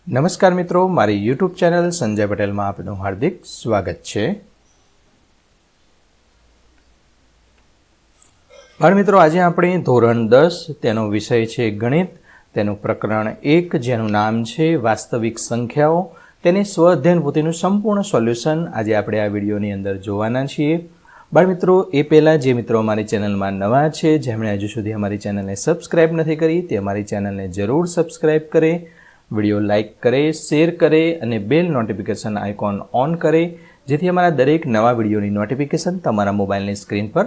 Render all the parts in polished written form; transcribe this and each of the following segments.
નમસ્કાર મિત્રો, મારી યુટ્યુબ ચેનલ સંજય પટેલમાં આપનું હાર્દિક સ્વાગત છે। બાળ મિત્રો, આજે આપણે ધોરણ 10 તેનો વિષય છે ગણિત, તેનું પ્રકરણ 1 જેનું નામ છે વાસ્તવિક સંખ્યાઓ, તેની સ્વઅધ્યયન પોથીનું સંપૂર્ણ સોલ્યુશન આજે આપણે આ વિડીયોની અંદર જોવાના છીએ। બાળ મિત્રો, એ પહેલાં જે મિત્રો અમારી ચેનલમાં નવા છે, જેમણે હજુ સુધી અમારી ચેનલને સબસ્ક્રાઈબ નથી કરી, તે અમારી ચેનલને જરૂર સબસ્ક્રાઈબ કરે, વિડીયો લાઇક કરે, શેર કરે અને બેલ નોટિફિકેશન આઇકોન ઓન કરે, જેથી અમારા દરેક નવા વિડીયોની નોટિફિકેશન તમારા મોબાઈલની સ્ક્રીન પર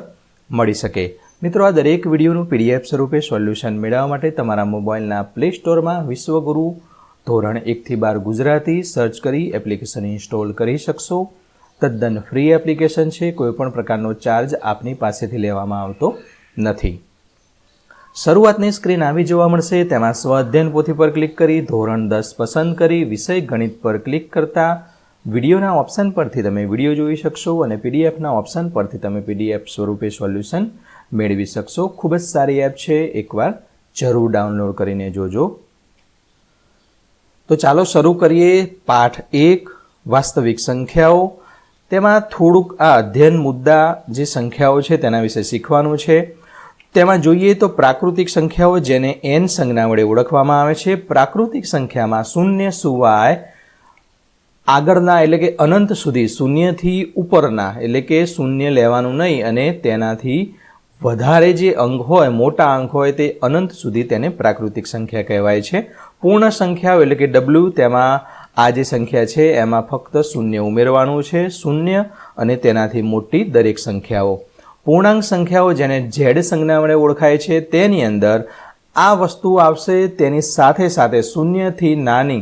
મળી શકે। મિત્રો, આ દરેક વિડીયોનું PDF સ્વરૂપે સોલ્યુશન મેળવવા માટે તમારા મોબાઈલના પ્લે સ્ટોરમાં વિશ્વગુરુ ધોરણ 1થી 12 ગુજરાતી સર્ચ કરી એપ્લિકેશન ઇન્સ્ટોલ કરી શકશો। તદ્દન ફ્રી એપ્લિકેશન છે, કોઈપણ પ્રકારનો ચાર્જ આપની પાસેથી લેવામાં આવતો નથી। શરૂઆતની સ્ક્રીન આવી જોવા મળશે, તેમાં સ્વઅધ્યયન પોથી પર ક્લિક કરી ધોરણ 10 પસંદ કરી વિષય ગણિત પર ક્લિક કરતા વિડીયોના ઓપ્શન પરથી તમે વિડીયો જોઈ શકશો અને પીડીએફના ઓપ્શન પરથી તમે PDF સ્વરૂપે સોલ્યુશન મેળવી શકશો। ખૂબ જ સારી એપ છે, એકવાર જરૂર ડાઉનલોડ કરીને જોજો। તો ચાલો શરૂ કરીએ પાઠ 1 વાસ્તવિક સંખ્યાઓ। તેમાં થોડુંક આ અધ્યયન મુદ્દા જે સંખ્યાઓ છે તેના વિશે શીખવાનું છે। તેમાં જોઈએ તો પ્રાકૃતિક સંખ્યાઓ, જેને n સંજ્ઞા વડે ઓળખવામાં આવે છે। પ્રાકૃતિક સંખ્યામાં શૂન્ય સિવાય આગળના એટલે કે અનંત સુધી, શૂન્યથી ઉપરના એટલે કે શૂન્ય લેવાનું નહીં અને તેનાથી વધારે જે અંક હોય, મોટા અંક હોય, તે અનંત સુધી તેને પ્રાકૃતિક સંખ્યા કહેવાય છે। પૂર્ણ સંખ્યાઓ એટલે કે W, તેમાં આ જે સંખ્યા છે એમાં ફક્ત શૂન્ય ઉમેરવાનું છે, શૂન્ય અને તેનાથી મોટી દરેક સંખ્યાઓ। પૂર્ણાંક સંખ્યાઓ, જેને Z સંજ્ઞા વડે ઓળખાય છે, તેની અંદર આ વસ્તુ આવશે, તેની સાથે સાથે શૂન્યથી નાની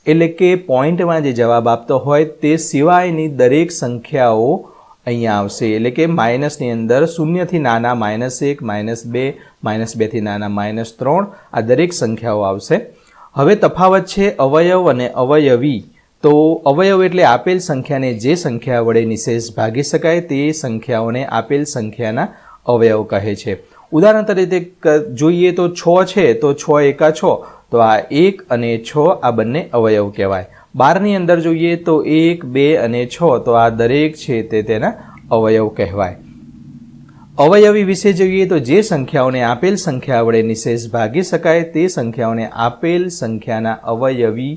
એટલે કે પોઈન્ટમાં જે જવાબ આપતો હોય તે સિવાયની દરેક સંખ્યાઓ અહીંયા આવશે। એટલે કે માઇનસની અંદર શૂન્યથી નાના -1, -2, -2થી નાના -3, આ દરેક સંખ્યાઓ આવશે। હવે તફાવત છે અવયવ અને અવયવી। તો અવયવ એટલે આપેલ સંખ્યાને જે સંખ્યા વડે નિશેષ ભાગી શકાય તે સંખ્યાઓને આપેલ સંખ્યાના અવયવ કહે છે। ઉદાહરણ તરીકે જોઈએ તો 6 છે, તો 6 એકા 6, તો આ 1 અને 6 આ બંને અવયવ કહેવાય। 12ની અંદર જોઈએ તો 1, 2 અને 6, તો આ દરેક છે તે તેના અવયવ કહેવાય। અવયવી વિશે જોઈએ તો જે સંખ્યાઓને આપેલ સંખ્યા વડે નિશેષ ભાગી શકાય તે સંખ્યાઓને આપેલ સંખ્યાના અવયવી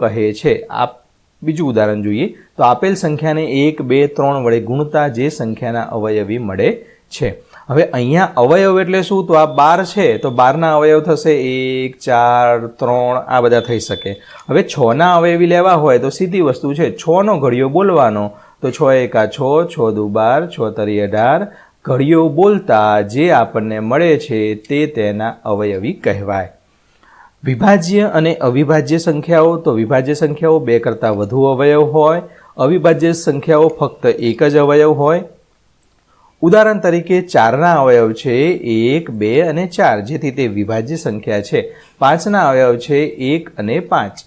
કહે છે। આ બીજું ઉદાહરણ જોઈએ તો આપેલ સંખ્યાને 1, 2, 3 વડે ગુણતા જે સંખ્યાના અવયવી મળે છે। હવે અહીંયા અવયવ એટલે શું? તો આ 12 છે, તો 12ના અવયવ થશે 1, 4, 3, આ બધા થઈ શકે। હવે 6ના અવયવી લેવા હોય તો સીધી વસ્તુ છે, 6નો ઘડિયો બોલવાનો, તો 6 એકા 6, 6 દુ 12, 6 તરી 18, ઘડિયો બોલતા જે આપણને મળે છે તે તેના અવયવી કહેવાય। વિભાજ્ય અને અવિભાજ્ય સંખ્યાઓ, તો વિભાજ્ય સંખ્યાઓ 2 કરતાં વધુ અવયવ હોય, અવિભાજ્ય સંખ્યાઓ ફક્ત એક જ અવયવ હોય। ઉદાહરણ તરીકે 4ના અવયવ છે 1, 2 અને 4, જેથી તે વિભાજ્ય સંખ્યા છે। 5ના અવયવ છે 1 અને 5।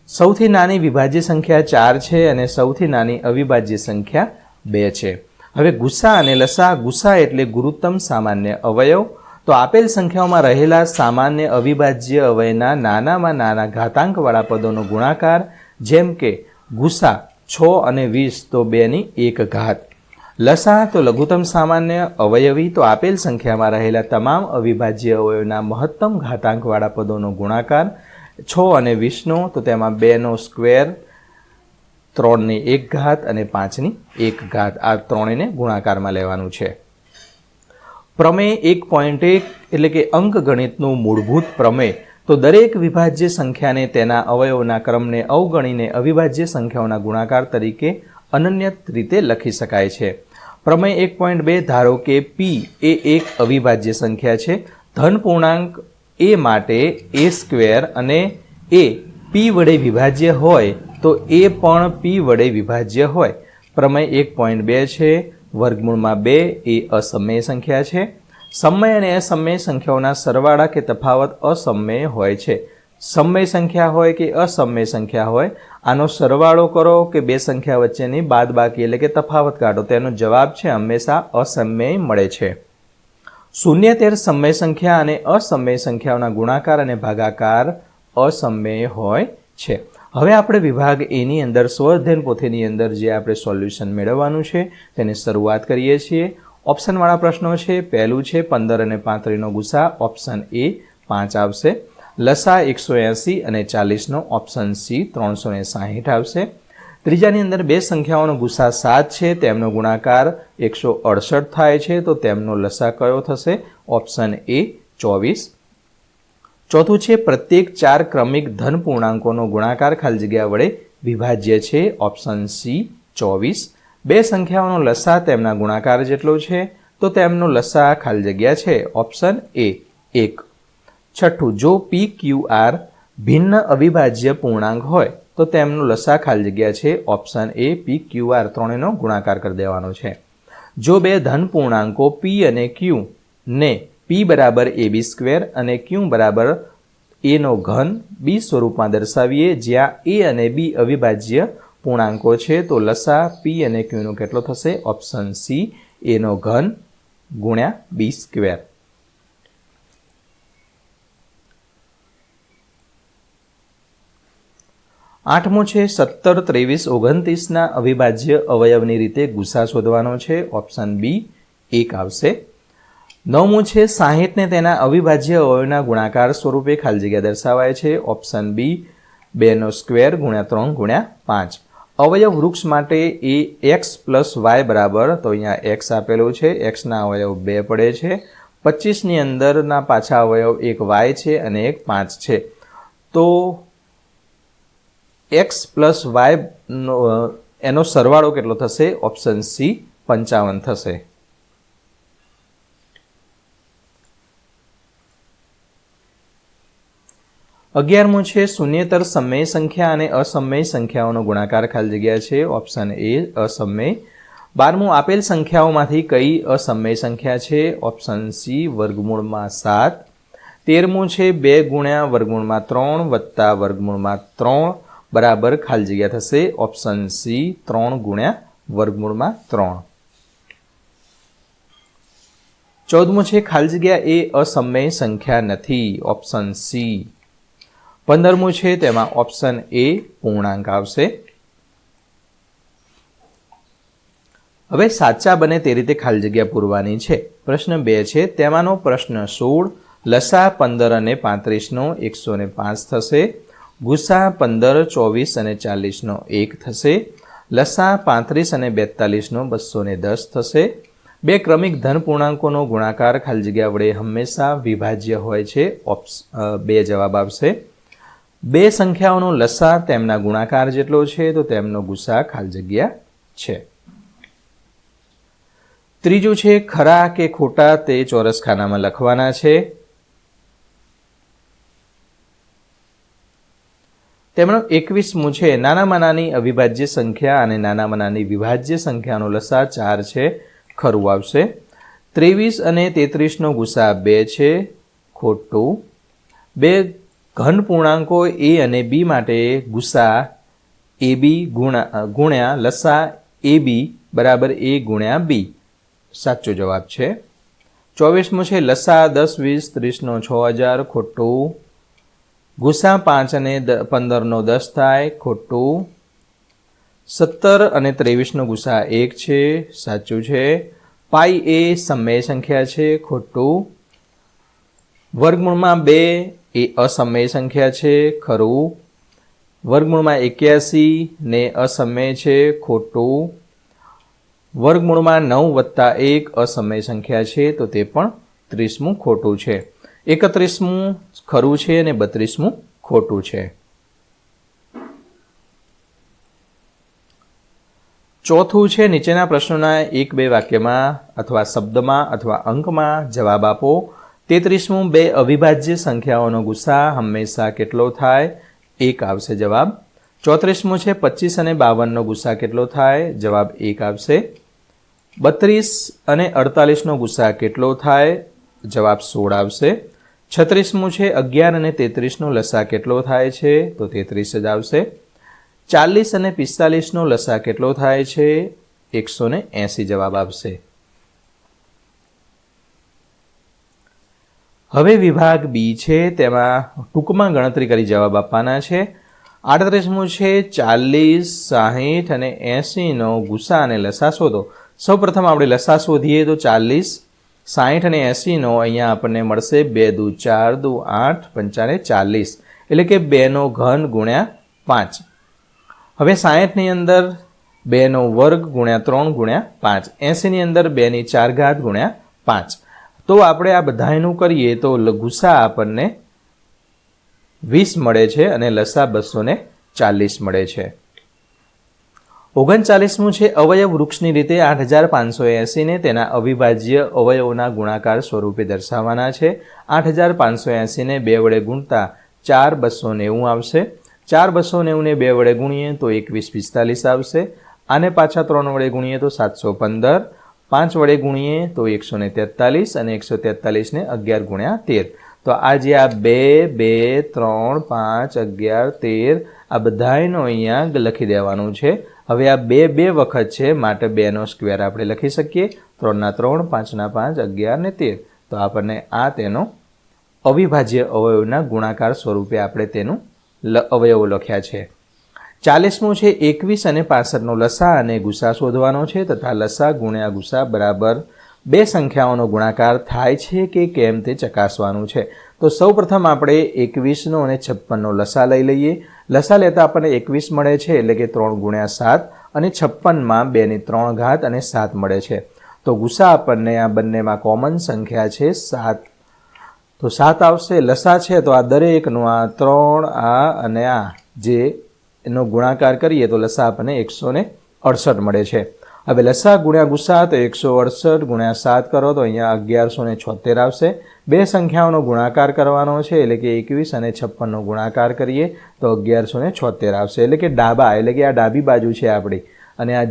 સૌથી નાની વિભાજ્ય સંખ્યા 4 છે અને સૌથી નાની અવિભાજ્ય સંખ્યા 2 છે। હવે ગુસા અને લસા। ગુસા એટલે ગુરુત્તમ સામાન્ય અવયવ। તો આપેલ સંખ્યાઓમાં રહેલા સામાન્ય અવિભાજ્ય અવયવના નાનામાં નાના ઘાતાંકવાળા પદોનો ગુણાકાર, જેમ કે ગુસા 6 અને 20, તો 2ની 1 ઘાત। લસા તો લઘુત્તમ સામાન્ય અવયવી। તો આપેલ સંખ્યામાં રહેલા તમામ અવિભાજ્ય અવયવના મહત્તમ ઘાતાંકવાળા પદોનો ગુણાકાર, 6 અને 20નો, તો તેમાં 2નો સ્ક્વેર, 3ની 1 ઘાત અને 5ની 1 ઘાત, આ ત્રણેયને ગુણાકારમાં લેવાનું છે। પ્રમેય 1.1 એટલે કે અંકગણિતનું મૂળભૂત પ્રમેય। તો દરેક વિભાજ્ય સંખ્યાને તેના અવયવોના ક્રમને અવગણીને અવિભાજ્ય સંખ્યાઓના ગુણાકાર તરીકે અનન્ય રીતે લખી શકાય છે। પ્રમેય 1.2, ધારો કે p એ એક અવિભાજ્ય સંખ્યા છે। ધન પૂર્ણાંક a માટે a² અને a p વડે વિભાજ્ય હોય તો a પણ p વડે વિભાજ્ય હોય। પ્રમેય 1.2 છે, વર્ગમૂળમાં 2 એ અસમય સંખ્યા છે। સમય અને અસમય સંખ્યાઓના સરવાળા કે તફાવત અસમય હોય છે। સમય સંખ્યા હોય કે અસમય સંખ્યા હોય, આનો સરવાળો કરો કે બે સંખ્યા વચ્ચેની બાદબાકી એટલે કે તફાવત કાઢો, તેનો જવાબ છે હંમેશા અસમય મળે છે। શૂન્યેતર સમય સંખ્યા અને અસમય સંખ્યાઓના ગુણાકાર અને ભાગાકાર અસમય હોય છે। હવે આપણે વિભાગ એની અંદર સ્વઅધ્યયન પોથીની અંદર જે આપણે સોલ્યુશન મેળવવાનું છે તેની શરૂઆત કરીએ છીએ। ઓપ્શનવાળા પ્રશ્નો છે। પહેલું છે 15 અને 35નો ગુસા, ઓપ્શન એ 5 આવશે। લસા 180 અને 40નો ઓપ્શન સી 360 આવશે। ત્રીજાની અંદર બે સંખ્યાઓનો ગુસા 7 છે, તેમનો ગુણાકાર 168 થાય છે, તો તેમનો લસા કયો થશે? Option A 24। ચોથું છે પ્રત્યેક 4 ક્રમિક ધન પૂર્ણાંકોનો ગુણાકાર ખાલી જગ્યા વડે વિભાજ્ય છે, ઓપ્શન સી 24। બે સંખ્યાઓનો લસા તેમના ગુણાકાર જેટલો છે, તો તેમનો લસા ખાલી જગ્યા છે, ઓપ્શન એ 1। છઠ્ઠું, જો પી ક્યુ આર ભિન્ન અવિભાજ્ય પૂર્ણાંક હોય તો તેમનો લસા ખાલી જગ્યા છે, option A P Q R, ત્રણેયનો ગુણાકાર કરી દેવાનો છે। જો બે ધન પૂર્ણાંકો પી અને ક્યુ ને પી બરાબર AB સ્ક્વેર અને ક્યુ બરાબર એનો ઘન બી સ્વરૂપમાં દર્શાવીએ, જ્યાં એ અને બી અવિભાજ્ય પૂર્ણાંકો છે, તો લસા પી અને ક્યુનો કેટલો થશે? ઓપ્શન સી એનો ઘન ગુણ્યા બી સ્ક્વેર। આઠમું છે 17, 23, 29ના અવિભાજ્ય અવયવની રીતે ગુસા શોધવાનો છે, ઓપ્શન બી 1 આવશે। નવમું છે 60 ને તેના અવિભાજ્ય અવયવના ગુણાકાર સ્વરૂપે ખાલી જગ્યા દર્શાવાય છે, ઓપ્શન બી 2નો સ્ક્વેર ગુણ્યા 3 ગુણ્યા 5। અવયવ વૃક્ષ માટે એ x પ્લસ વાય બરાબર, તો અહીંયા x આપેલું છે, xના અવયવ 2 પડે છે, 25ની અંદરના પાછા અવયવ એક y છે અને એક 5 છે, તો x પ્લસ વાય એનો સરવાળો કેટલો થશે? ઓપ્શન સી 55 થશે। 11મું છે શૂન્યેતર સમય સંખ્યા અને અસમય સંખ્યાઓનો ગુણાકાર ખાલી જગ્યા છે, ઓપ્શન એ અસમય। 12મું, આપેલ સંખ્યાઓમાંથી કઈ અસમય સંખ્યા છે? ઓપ્શન સી વર્ગમૂળમાં 7। 13મું છે 2 ગુણ્યા વર્ગમૂળમાં 3 વત્તા વર્ગમૂળમાં 3 બરાબર ખાલી જગ્યા થશે, ઓપ્શન સી 3 ગુણ્યા વર્ગમૂળમાં 3। 14મું છે ખાલી જગ્યા એ અસમય સંખ્યા નથી, ઓપ્શન સી। 15મું છે તેમાં ઓપ્શન એ પૂર્ણાંક આવશે। હવે સાચા બને તે રીતે ખાલી જગ્યા પૂરવાની છે। પ્રશ્ન 2 છે, તેમાંનો પ્રશ્ન 16, લસા 15 અને 35નો 105 થશે, ગુસા 15, 24 અને 40નો 1 થશે, લસા 35 અને 42નો 210 થશે। બે ક્રમિક ધન પૂર્ણાંકોનો ગુણાકાર ખાલી જગ્યા વડે હંમેશા વિભાજ્ય હોય છે, બે જવાબ આવશે। બે સંખ્યાઓનો લસા તેમના ગુણાકાર જેટલો છે, તો તેમનો ગુસા ખાલી જગ્યા છે। ત્રીજું છે ખરા કે ખોટા તે ચોરસખાનામાં લખવાના છે। તેમનો 21મું છે નાનામાં નાની અવિભાજ્ય સંખ્યા અને નાનામાં નાની વિભાજ્ય સંખ્યાનો લસા 4 છે, ખરું આવશે। 23 અને 33નો ગુસા 2 છે, ખોટું। બે ઘન પૂર્ણાંકો એ અને બી માટે ગુસા AB ગુણ્યા લસા AB બરાબર a ગુણ્યા b, સાચો જવાબ છે। 24મું છે લસા 10, 20, 30નો 6000, ખોટું। ગુસા 5 અને 15નો 10 થાય, ખોટું। 17 અને 23નો ગુસા 1 છે, સાચું છે। પાઈ એ સમય સંખ્યા છે, ખોટું। વર્ગમૂળમાં 2 એ અસમય સંખ્યા છે, ખરું। વર્ગમૂળમાં 81 ને અસમય છે, ખોટું। વર્ગમૂળમાં 9 વત્તા 1 અસમય સંખ્યા છે, તો તે પણ 30મું ખોટું છે। 31મું ખરું છે અને 32મું ખોટું છે। ચોથું છે નીચેના પ્રશ્નોના 1-2 વાક્યમાં અથવા શબ્દમાં અથવા અંકમાં જવાબ આપો। 33મું, બે અવિભાજ્ય સંખ્યાઓનો ગુસા હંમેશા કેટલો થાય? 1 આવશે જવાબ। 34મું છે 25 અને 52નો ગુસા કેટલો થાય? જવાબ 1 આવશે। 32 અને 48નો ગુસા કેટલો થાય? જવાબ 16 આવશે। 36મું છે 11 અને 33નો લસા કેટલો થાય છે? તો 33 જ આવશે। 40 અને 45નો લસા કેટલો થાય છે? 180 જવાબ આવશે। હવે વિભાગ બી છે, તેમાં ટૂંકમાં ગણતરી કરી જવાબ આપવાના છે. 38મું છે 40, 60 અને 80નો ગુસા અને લસા શોધો. સૌપ્રથમ આપણે લસા શોધીએ તો 40, 60 અને 80નો અહીંયા આપણને મળશે 2 દુ 4 દુ 8 પંચાને 40, એટલે કે 2નો ઘન ગુણ્યા 5. હવે 60ની અંદર 2નો વર્ગ ગુણ્યા 3 ગુણ્યા 5, 80ની અંદર 2ની 4 ઘાત ગુણ્યા 5. તો આપણે આ બધાયનું કરીએ તો ગુસા આપણને 20 મળે છે અને લસા 240 મળે છે. 39મું છે અવયવ વૃક્ષની રીતે 8580ને તેના અવિભાજ્ય અવયવોના ગુણાકાર સ્વરૂપે દર્શાવવાના છે. 8580ને 2 વડે ગુણતા 4290 આવશે. 4290ને 2 વડે ગુણીએ તો 2145 આવશે. આને પાછા 3 વડે ગુણીએ તો 715, 5 વડે ગુણીએ તો 143 અને 143ને 11 ગુણ્યા 13. તો આ જે આ 2, 2, 3, 5, 11, 13 આ બધાયનો અહીંયા લખી દેવાનું છે. હવે આ 2 2 વખત છે, માટે 2નો સ્ક્વેર આપણે લખી શકીએ. 3 3, 5 5, 11 ને 13. તો આપણને આ તેનો અવિભાજ્ય અવયવના ગુણાકાર સ્વરૂપે આપણે તેનું અવયવો લખ્યા છે. 40મું છે 21 અને 65નો લસા અને ગુસા શોધવાનો છે તથા લસા ગુણ્યા ગુસા બરાબર 2 સંખ્યાઓનો ગુણાકાર થાય છે કે કેમ તે ચકાસવાનું છે. તો સૌપ્રથમ આપણે 21નો અને 56નો લસા લઈ લઈએ. લસા લેતા આપણને 21 મળે છે, એટલે કે 3 ગુણ્યા 7, અને 56માં 2ની 3 ઘાત અને 7 મળે છે. તો ગુસા આપણને આ બંનેમાં કોમન સંખ્યા છે 7, તો 7 આવશે. લસા છે તો આ દરેકનો આ 3 આ અને આ જે એનો ગુણાકાર કરીએ તો લસા આપણને 168 મળે છે. હવે લસા ગુણ્યા ગુસા તો 168 ગુણ્યા 7 કરો તો અહીંયા 1176 આવશે. 2 સંખ્યાઓનો ગુણાકાર કરવાનો છે, એટલે કે 21 અને 56નો ગુણાકાર કરીએ તો 1176 આવશે. એટલે કે ડાબા, એટલે કે આ ડાબી બાજુ છે આપણી, અને આ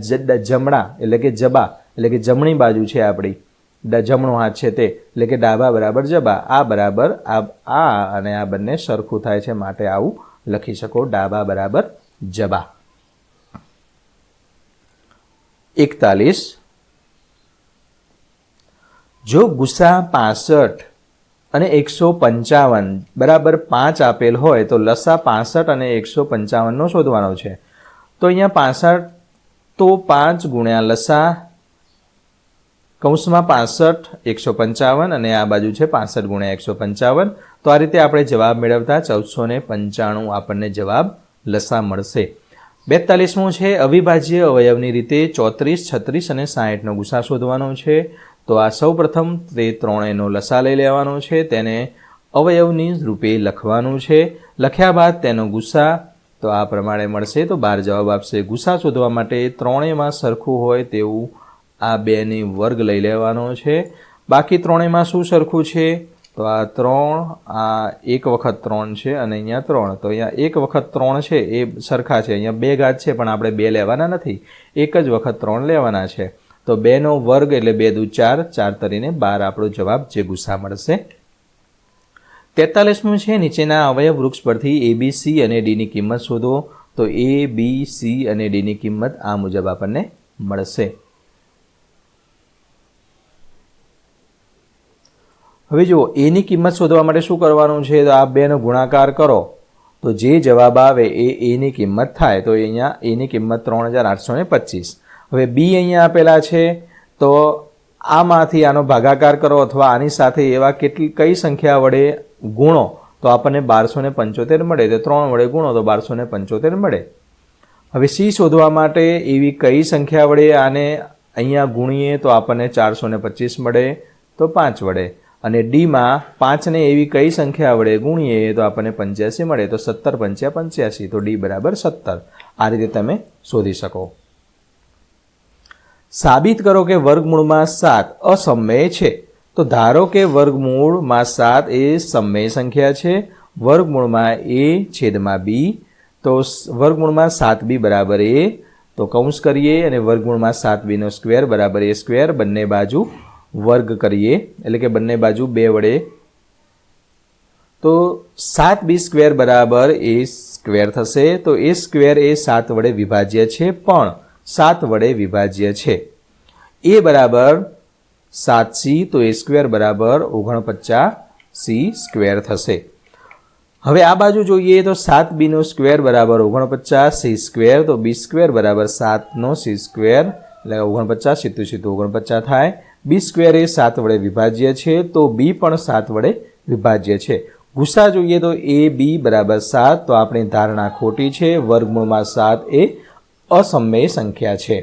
જમણા એટલે કે જબા, એટલે કે જમણી બાજુ છે આપણી, જમણો હાથ છે તે, એટલે કે ડાબા બરાબર જબા. આ બરાબર આ અને આ બંને સરખું થાય છે, માટે આવું લખી શકો, ડાબા બરાબર જબા. 41. જો ગુસા 65 અને 155 બરાબર 5 આપેલ હોય તો લસા 65 અને 155નો શોધવાનો છે. તો અહીંયા 65 તો 5 ગુણ્યા લસા કૌંસમાં 65 155 અને આ બાજુ છે 65 ગુણ્યા 155. તો આ રીતે આપણે જવાબ મેળવતા 1495 આપણને જવાબ લસા મળશે. 42મું છે અવિભાજ્ય અવયવની રીતે 34, 36 અને 60નો ગુસા શોધવાનો છે. તો આ સૌપ્રથમ તે ત્રણેયનો લસા લઈ લેવાનો છે, તેને અવયવની રૂપે લખવાનું છે. લખ્યા બાદ તેનો ગુસા તો આ પ્રમાણે મળશે, તો 12 જવાબ આપશે. ગુસા શોધવા માટે ત્રણેયમાં સરખું હોય તેવું આ 2ની વર્ગ લઈ લેવાનો છે. બાકી ત્રણેયમાં શું સરખું છે? તો આ 3, આ 1 વખત 3 છે અને અહીંયા 3. તો અહીંયા 1 વખત 3 છે એ સરખા છે. અહીંયા 2 ઘાત છે, પણ આપણે 2 લેવાના નથી, 1 જ વખત 3 લેવાના છે. તો 2નો વર્ગ એટલે 2 દુ 4, 4 તરીને 12 આપણો જવાબ જે ગુસા મળશે. 43મું છે નીચેના અવયવ વૃક્ષ પરથી A, B, C અને D ની કિંમત શોધો. તો A, B, C અને D ની કિંમત આ મુજબ આપણને મળશે. હવે જુઓ, A ની કિંમત શોધવા માટે શું કરવાનું છે? તો આ 2નો ગુણાકાર કરો તો જે જવાબ આવે એ A ની કિંમત થાય. તો અહીંયા A ની કિંમત 3825. હવે B અહીંયા આપેલા છે, તો આમાંથી આનો ભાગાકાર કરો અથવા આની સાથે એવા કઈ સંખ્યા વડે ગુણો તો આપણને 1275 મળે. તો 3 વડે ગુણો તો 1275 મળે. હવે C શોધવા માટે એવી કઈ સંખ્યા વડે આને અહીંયા ગુણીએ તો આપણને 425 મળે, તો 5 વડે. અને ડીમાં 5ને એવી કઈ સંખ્યા વડે ગુણીએ તો આપણને 85 મળે, તો 17 5 85, તો ડી બરાબર 17. આ રીતે તમે શોધી શકો. સાબિત કરો કે વર્ગમૂળમાં 7 અસમમેય છે. તો ધારો કે વર્ગમૂળમાં 7 એ સમમેય સંખ્યા છે. વર્ગમૂળમાં a છેદમાં b, તો વર્ગમૂળમાં 7b બરાબર a. તો કૌંસ કરીએ અને વર્ગમૂળમાં 7b નો સ્ક્વેર બરાબર a સ્ક્વેર. બંને બાજુ વર્ગ કરીએ, એટલે કે બંને બાજુ 2 વડે. તો 7b સ્ક્વેર બરાબર a સ્ક્વેર થશે. તો a સ્ક્વેર એ 7 વડે વિભાજ્ય છે, પણ 7 વડે વિભાજ્ય છે. a બરાબર 7c, તો a સ્ક્વેર બરાબર 49 c² થશે। હવે આ બાજુ જોઈએ તો 7b² બરાબર 49 c², તો b² બરાબર 7નો c², એટલે 49 સીધું સીધું 49 થાય। b² એ 7 વડે વિભાજ્ય છે, તો b પણ 7 વડે વિભાજ્ય છે। ગુસા જોઈએ તો ab બરાબર 7, તો આપણી ધારણા ખોટી છે। વર્ગમૂળમાં 7 એ અસમમેય સંખ્યા છે।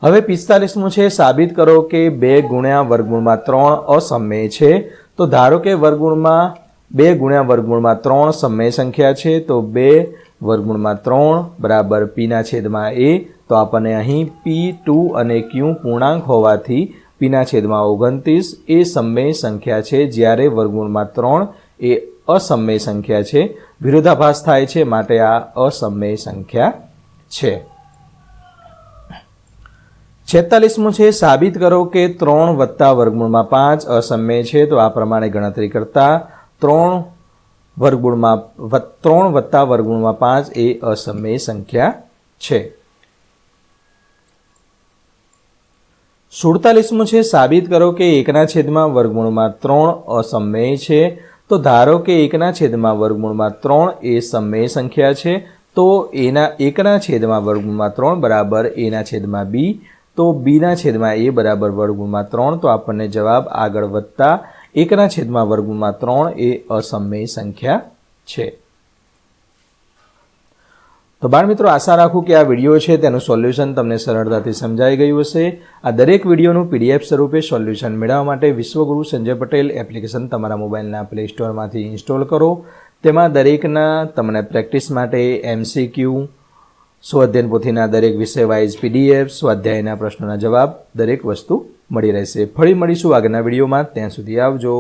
હવે 45મું છે, સાબિત કરો કે 2 ગુણ્યા વર્ગમૂળમાં 3 અસમમેય છે। તો ધારો કે વર્ગમૂળમાં 2 ગુણ્યા વર્ગમૂળમાં 3 સમમેય સંખ્યા છે, તો 2 વર્ગમૂળમાં 3 બરાબર p/a, તો આપણને અહીં p2 અને q પૂર્ણાંક હોવાથી p/29 એ સમમેય સંખ્યા છે, જ્યારે વર્ગમૂળમાં 3 એ અસમમેય સંખ્યા છે। વિરોધાભાસ થાય છે, માટે આ અસમમેય સંખ્યા છે। 46મું છે, સાબિત કરો કે 3 વત્તા વર્ગમૂળમાં 5 અસમમેય છે। તો આ પ્રમાણે ગણતરી કરતા 3 વત્તા વર્ગમૂળમાં 5 એ અસમમેય સંખ્યા છે। 47મું છે, સાબિત કરો કે 1/3 વર્ગમૂળમાં 3 અસમમેય છે। તો ધારો કે 1/3 વર્ગમૂળમાં 3 એ સમમેય સંખ્યા છે, તો 1/3 વર્ગમૂળમાં 3 બરાબર a/b, તો b/a બરાબર વર્ગમૂળમાં 3, તો આપણને જવાબ આગળ વધતા 1/3 વર્ગમૂળમાં 3 એ અસમમેય સંખ્યા છે। તો બાળમિત્રો, આશા રાખું કે આ વિડીયો છે તેનું સોલ્યુશન તમને સરળતાથી સમજાઈ ગયું હશે। આ દરેક વિડીયોનું PDF સ્વરૂપે સોલ્યુશન મેળવવા માટે વિશ્વગુરુ સંજય પટેલ એપ્લિકેશન તમારા મોબાઈલના પ્લે સ્ટોરમાંથી ઇન્સ્ટોલ કરો। તેમાં દરેકના તમને પ્રેક્ટિસ માટે MCQ, સ્વાધ્યાયન પોથીના દરેક વિષય વાઇઝ PDF, સ્વાધ્યાયના પ્રશ્નોના જવાબ, દરેક વસ્તુ મળી રહેશે। ફરી મળીશું આગળના વિડીયોમાં, ત્યાં સુધી આવજો।